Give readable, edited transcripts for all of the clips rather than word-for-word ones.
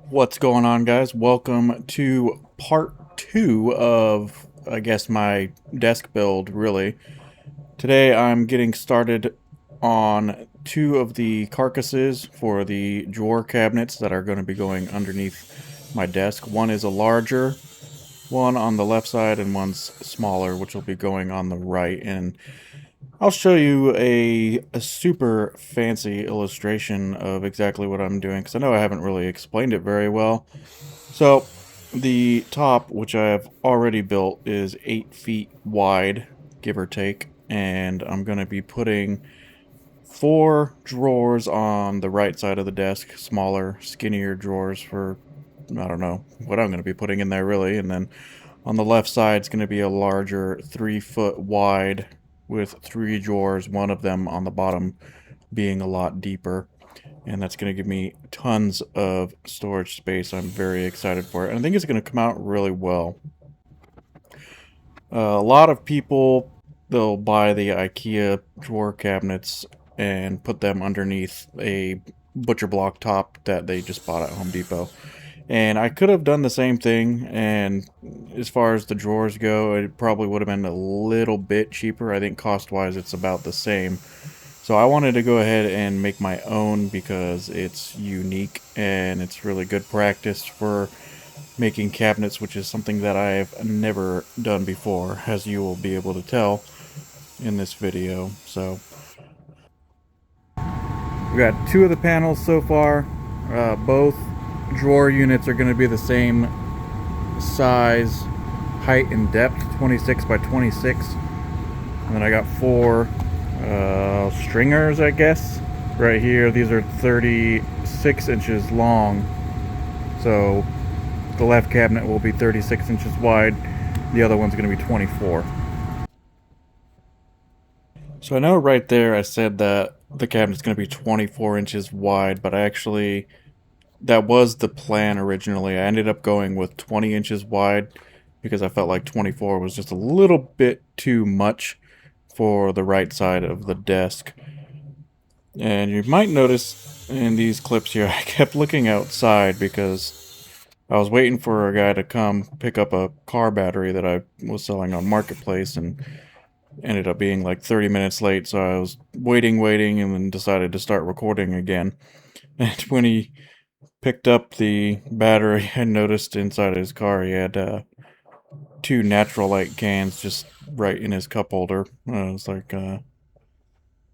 What's going on, guys? Welcome to part two of, I guess, my desk build, really. Today I'm getting started on two of the carcasses for the drawer cabinets that are going to be going underneath my desk. One is a larger one on the left side and one's smaller, which will be going on the right. And I'll show you a super fancy illustration of exactly what I'm doing, because I know I haven't really explained it very well. So, the top, which I have already built, is 8 feet wide, give or take, and I'm going to be putting 4 drawers on the right side of the desk, smaller, skinnier drawers for, I don't know, what I'm going to be putting in there really, and then on the left side is going to be a larger 3 foot wide with 3 drawers, one of them on the bottom being a lot deeper. And that's going to give me tons of storage space. I'm very excited for it. And I think it's going to come out really well. A lot of people, they'll buy the IKEA drawer cabinets and put them underneath a butcher block top that they just bought at Home Depot. And I could have done the same thing, and as far as the drawers go, it probably would have been a little bit cheaper. I think cost-wise it's about the same. So I wanted to go ahead and make my own because it's unique and it's really good practice for making cabinets, which is something that I've never done before, as you will be able to tell in this video. So we got 2 of the panels so far. Both drawer units are going to be the same size, height, and depth, 26 by 26. And then I got 4 stringers, I guess, right here. These are 36 inches long. So the left cabinet will be 36 inches wide. The other one's going to be 24. So I know right there I said that the cabinet's going to be 24 inches wide, but that was the plan originally. I ended up going with 20 inches wide because I felt like 24 was just a little bit too much for the right side of the desk. And you might notice in these clips here, I kept looking outside because I was waiting for a guy to come pick up a car battery that I was selling on Marketplace, and ended up being like 30 minutes late, so I was waiting, and then decided to start recording again. And when he picked up the battery, I noticed inside his car he had 2 natural light cans just right in his cup holder. I was like,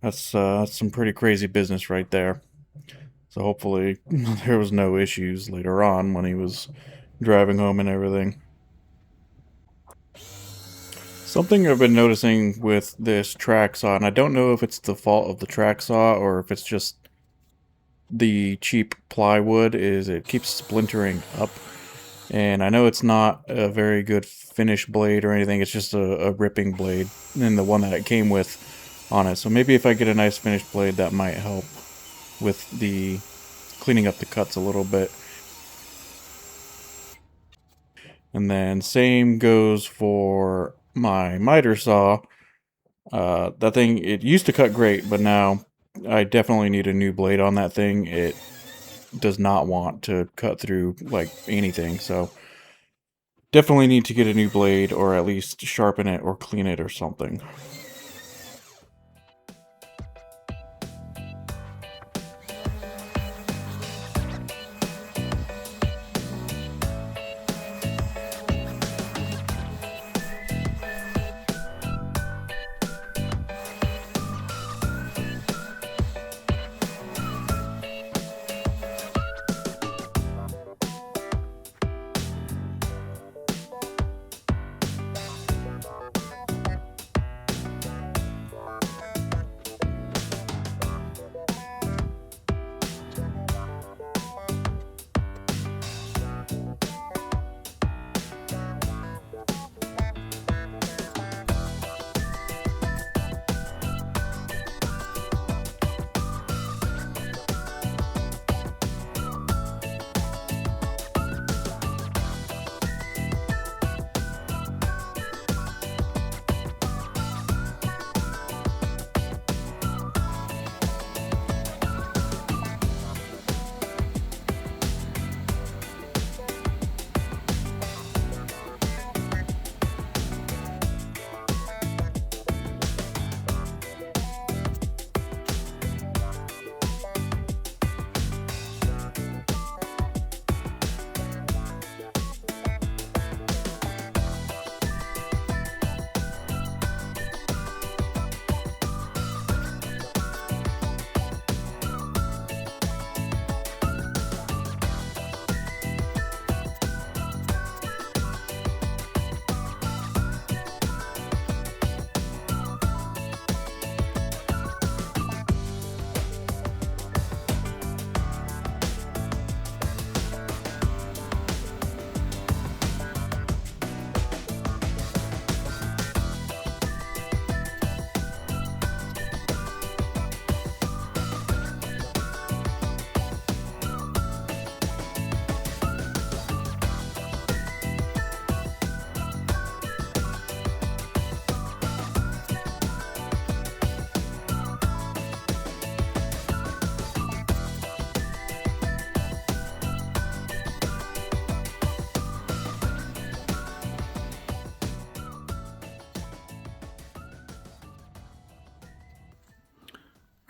that's some pretty crazy business right there. So hopefully there was no issues later on when he was driving home and everything. Something I've been noticing with this track saw, and I don't know if it's the fault of the track saw or if it's just the cheap plywood, is it keeps splintering up. And I know it's not a very good finished blade or anything, it's just a ripping blade, and the one that it came with on it. So maybe if I get a nice finished blade, that might help with the cleaning up the cuts a little bit. And then same goes for my miter saw. That thing, it used to cut great, but now I definitely need a new blade on that thing. It does not want to cut through like anything, so definitely need to get a new blade, or at least sharpen it or clean it or something.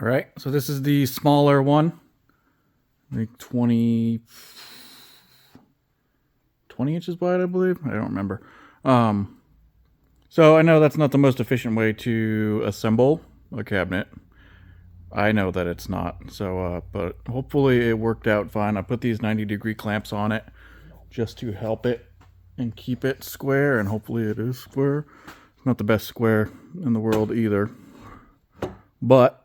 All right, so this is the smaller one. I think 20 inches wide, I believe. I don't remember. So I know that's not the most efficient way to assemble a cabinet. I know that it's not. So, but hopefully it worked out fine. I put these 90-degree clamps on it just to help it and keep it square, and hopefully it is square. It's not the best square in the world either, but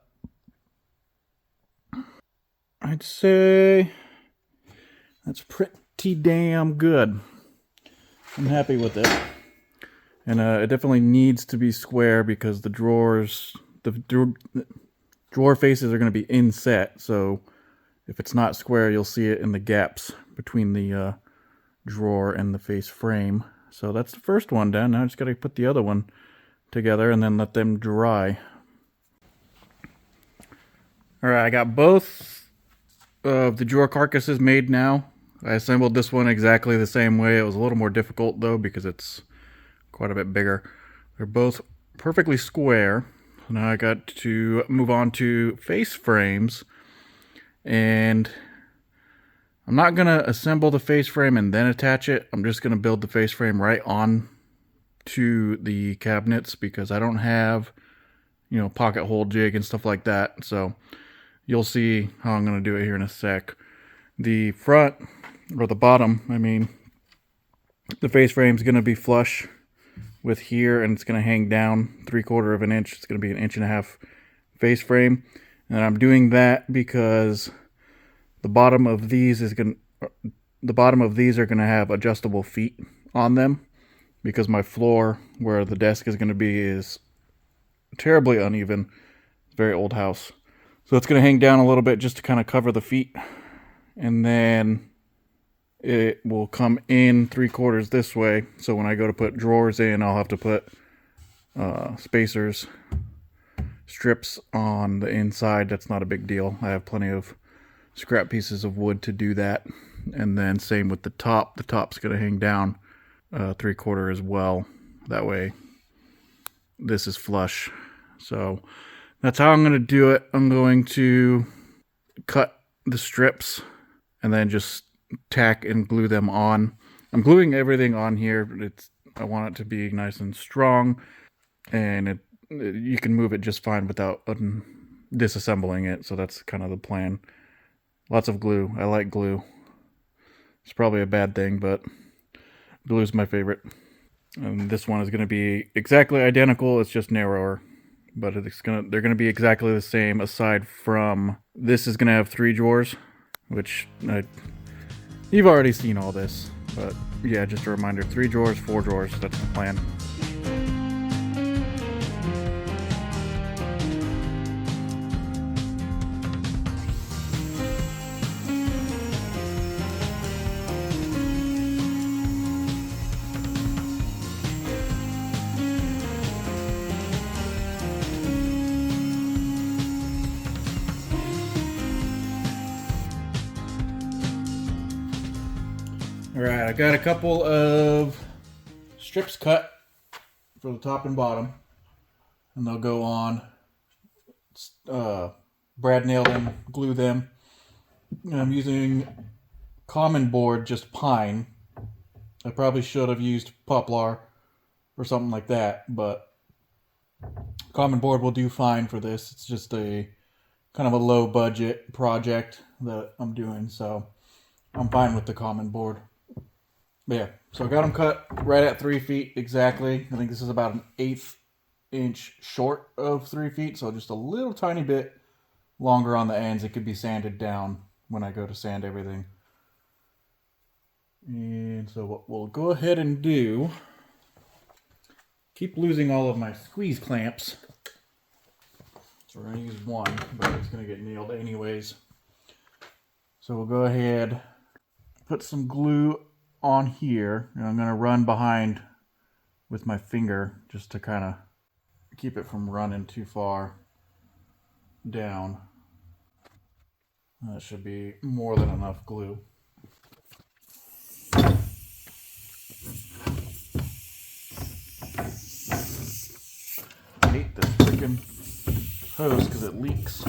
I'd say that's pretty damn good. I'm happy with it. And it definitely needs to be square because the drawers, the drawer faces are going to be inset. So if it's not square, you'll see it in the gaps between the drawer and the face frame. So that's the first one done. Now I just got to put the other one together and then let them dry. All right, I got both of the drawer carcasses made now. I assembled this one exactly the same way. It was a little more difficult though because it's quite a bit bigger. They're both perfectly square. Now I got to move on to face frames, and I'm not gonna assemble the face frame and then attach it. I'm just gonna build the face frame right on to the cabinets because I don't have, you know, pocket hole jig and stuff like that. So you'll see how I'm gonna do it here in a sec. The front, or the bottom, I mean, the face frame is gonna be flush with here, and it's going to hang down 3/4 of an inch. It's going to be 1.5 inch face frame, and I'm doing that because the bottom of these are going to have adjustable feet on them because my floor where the desk is going to be is terribly uneven. Very old house, so it's going to hang down a little bit just to kind of cover the feet, and then it will come in 3/4 this way. So when I go to put drawers in, I'll have to put spacers, strips on the inside. That's not a big deal. I have plenty of scrap pieces of wood to do that. And then same with the top. The top's going to hang down 3/4 as well. That way this is flush. So that's how I'm going to do it. I'm going to cut the strips and then just tack and glue them on. I'm gluing everything on here. I want it to be nice and strong, and you can move it just fine without disassembling it. So that's kind of the plan. Lots of glue. I like glue. It's probably a bad thing, but glue is my favorite. And this one is going to be exactly identical. It's just narrower, but they're going to be exactly the same. Aside from this is going to have 3 drawers, which you've already seen all this, but yeah, just a reminder, 3 drawers, 4 drawers, that's the plan. Alright, I got a couple of strips cut for the top and bottom, and they'll go on. Brad nail them, glue them. And I'm using common board, just pine. I probably should have used poplar or something like that, but common board will do fine for this. It's just a kind of a low budget project that I'm doing, so I'm fine with the common board. But yeah, so I got them cut right at 3 feet exactly. I think this is about an 1/8 inch short of 3 feet, so just a little tiny bit longer on the ends. It could be sanded down when I go to sand everything. And so what we'll go ahead and do, keep losing all of my squeeze clamps. So we're going to use one, but it's going to get nailed anyways. So we'll go ahead, put some glue on here, and I'm going to run behind with my finger just to kind of keep it from running too far down. That should be more than enough glue. I hate this freaking hose because it leaks.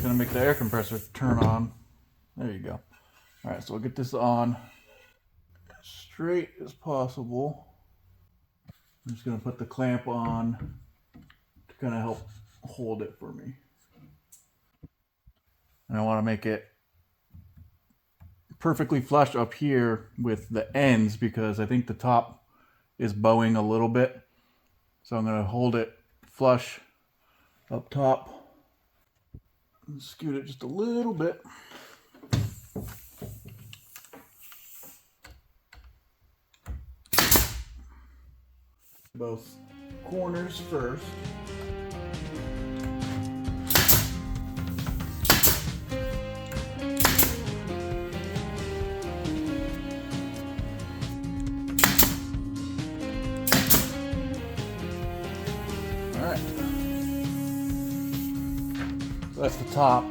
gonna make the air compressor turn on. There you go. All right, so we'll get this on as straight as possible. I'm just gonna put the clamp on to kind of help hold it for me. And I want to make it perfectly flush up here with the ends because I think the top is bowing a little bit. So I'm going to hold it flush up top and scoot it just a little bit. Both corners first. Alright. So that's the top.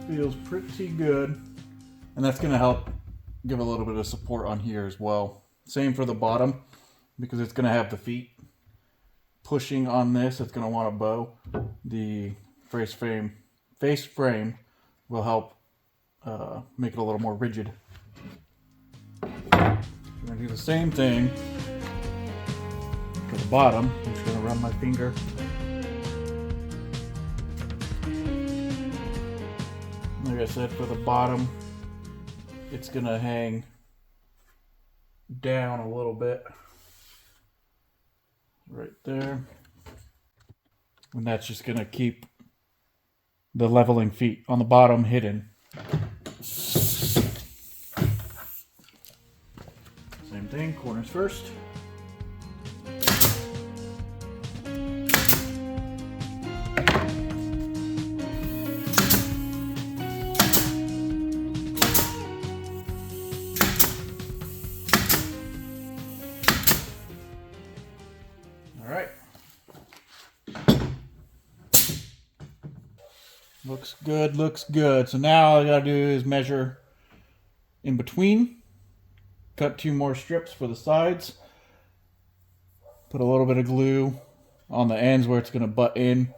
Feels pretty good. And that's going to help give a little bit of support on here as well. Same for the bottom, because it's going to have the feet pushing on this. It's going to want to bow. The face frame will help make it a little more rigid. I'm going to do the same thing for the bottom. I'm just going to run my finger. Like I said, for the bottom, it's going to hang down a little bit. Right there. And that's just going to keep the leveling feet on the bottom hidden. Same thing, corners first. Looks good, looks good. So now all I gotta do is measure in between, cut 2 more strips for the sides, put a little bit of glue on the ends where it's gonna butt in,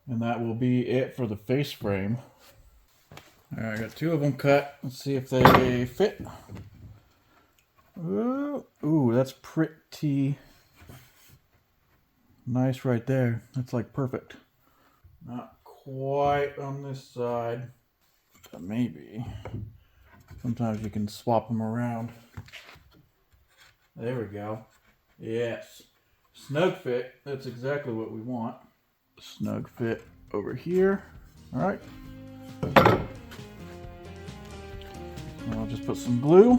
and that will be it for the face frame. All right, I got 2 of them cut. Let's see if they fit. Ooh, that's pretty nice right there. That's like perfect. Not quite on this side, but maybe. Sometimes you can swap them around. There we go. Yes. Snug fit. That's exactly what we want. Snug fit over here. All right. I'll just put some glue.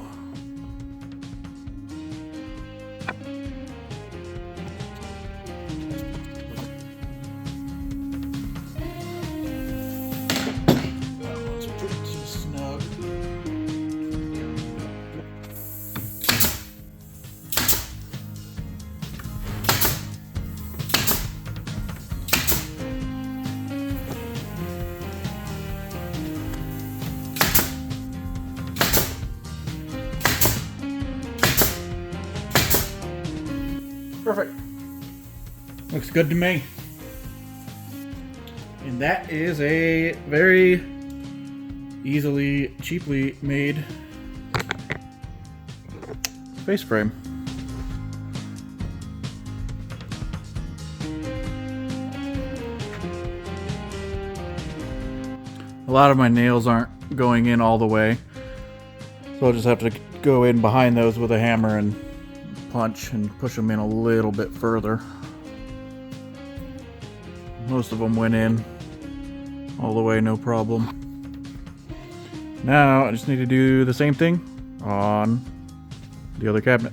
Perfect. Looks good to me. And that is a very easily, cheaply made face frame. A lot of my nails aren't going in all the way, so I'll just have to go in behind those with a hammer and punch and push them in a little bit further. Most of them went in all the way, no problem. Now I just need to do the same thing on the other cabinet.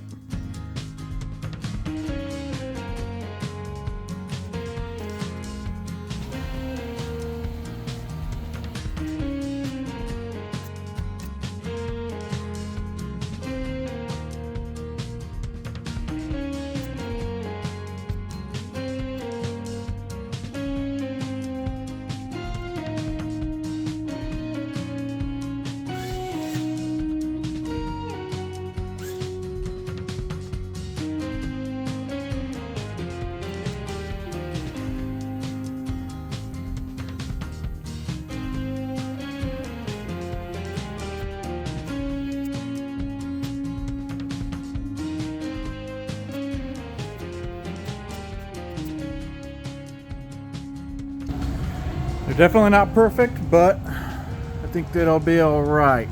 They're definitely not perfect, but I think that'll be alright.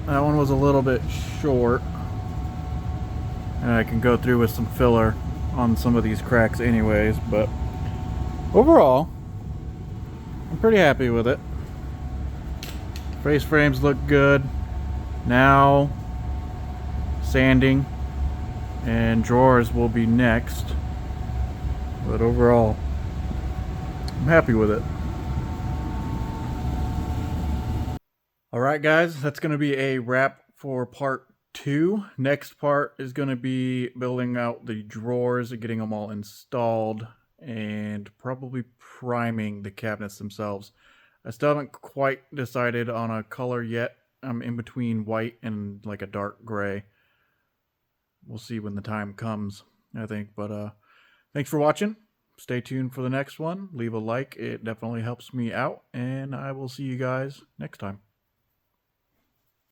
That one was a little bit short. And I can go through with some filler on some of these cracks anyways, but overall, I'm pretty happy with it. Face frames look good. Now, sanding and drawers will be next. But overall, I'm happy with it. Alright guys, that's going to be a wrap for part 2. Next part is going to be building out the drawers and getting them all installed and probably priming the cabinets themselves. I still haven't quite decided on a color yet. I'm in between white and like a dark gray. We'll see when the time comes, I think. But thanks for watching. Stay tuned for the next one. Leave a like. It definitely helps me out. And I will see you guys next time.